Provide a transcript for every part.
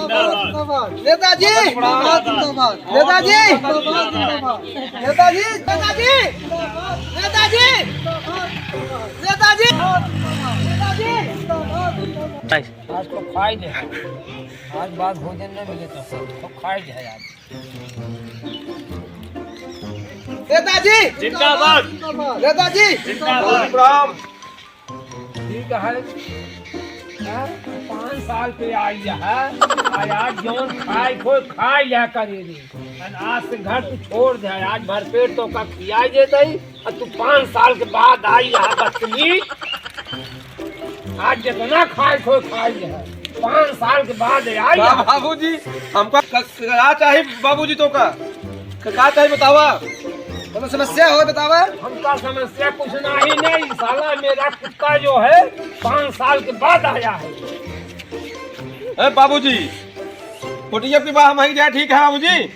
नेताजी नेताजी नेताजी नेताजी नेताजी नेताजी आज को खाई दे, आज बाद भोजन न मिले तो खाई दे आज। नेताजी जिंदाबाद नेताजी जिंदाबाद। ठीक है, 5 साल पे आई है, आज जौन खाई कोई खाई लिया करेगी। आज से घर तू छोड़ दे, आज भर पेट तो का खियाई दे दई, और तू 5 साल के बाद आई है बदतमीज। आज जितना खाई कोई खाई है, 5 साल के बाद आई है। बाबूजी हमका क्या चाहिए? बाबूजी तो का क्या चाहिए बतावा? तुम्हें समस्या हो बतावा। हमका समस्या कुछ नहीं, साला मेरा कुत्ता जो है 5 साल के बाद आया है। बाबूजी कुटिया की बात हमारी जाए, ठीक है बाबूजी?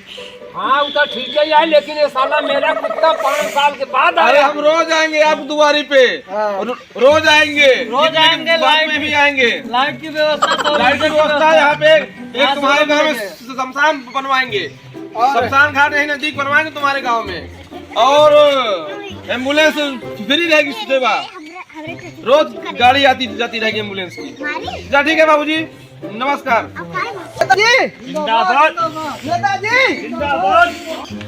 हाँ वो तो ठीक है यार, लेकिन ये साला मेरा कुत्ता 5 साल के बाद आया। हम रोज आएंगे आप दुआरी पे, रोज आएंगे लाइट में भी आएंगे। लाइट की व्यवस्था लाइट की व्यवस्था यहाँ पे एक तुम्हारे गाँव में शमशान बनवाएंगे, शमशान घाट यही नजदीक बनवाएंगे तुम्हारे गाँव में, और एम्बुलेंस फ्री रहेगी सेवा, रोज गाड़ी आती जाती रहेगी एम्बुलेंस की। ठीक है बाबूजी, नमस्कार। नेताजी जिंदाबाद नेताजी जिंदाबाद।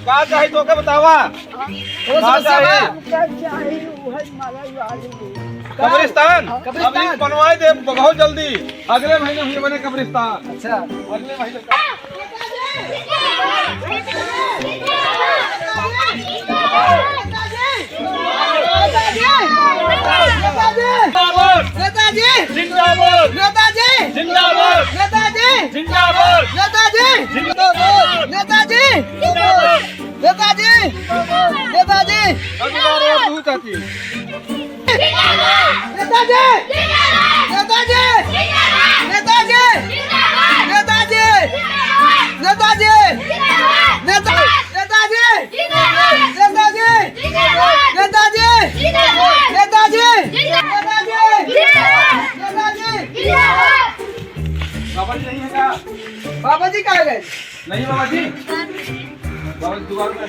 क्या चाहिए तो क्या बतावा? क्या चाहिए? कब्रिस्तान अभी बनवाए दे बहुत जल्दी, अगले महीने हुए बने कब्रिस्तान। अच्छा अगले महीने नेताजी जिंदाबाद नेताजी जिंदाबाद नेताजी जिंदाबाद नेताजी नेताजी नेताजी नेताजी अगली बार और दूध आती। नेताजी नेताजी नेताजी नेताजी नेताजी नेताजी नेताजी नेताजी नेताजी नेताजी बाबा जी नहीं है क्या? बाबा जी कहाँ गए? नहीं बाबा जी, बाबा जी दुकान पे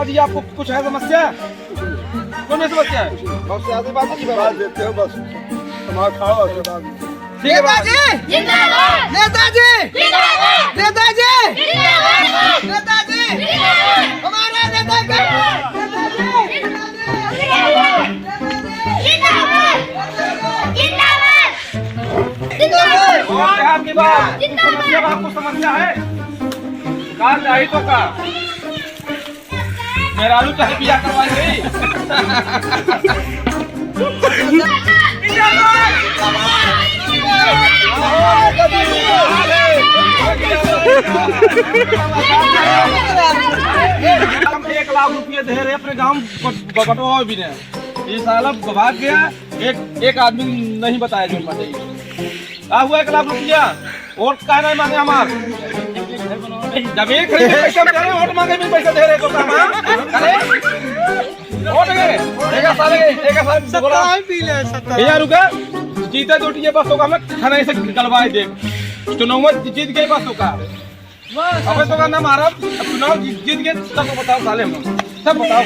जी। आपको कुछ है समस्या? कौन है समस्या? बस आधी बात की बात देते हो, बस तुम्हारा खाओ आशीर्वाद। ठीक है बाबा। नेताजी नेताजी नेताजी नेताजी हमारे नेता का और क्या आपकी बात? समस्या आपको समस्या है? कार चाहिए तो का मेरा आलू चाहे बिया करवाई गई। हम 1 लाख रुपये दे रहे अपने गाँव बटवा भी ने, ये साला भाग गया, एक आदमी नहीं बताया जो बताइए क्या हुआ। 1 लाख रुपया वोट का नहीं मांगे हमार, जब एक पैसा दे रहे वोट मांगे भी पैसा दे रहे तो वोट गए रुका जीते जो बस होगा मैं खाना से गलवाए दे चुनाव जीत गए बस होगा। अब तो का ना मारा, चुनाव जीत गए तब बताओ साले, सब बताओ।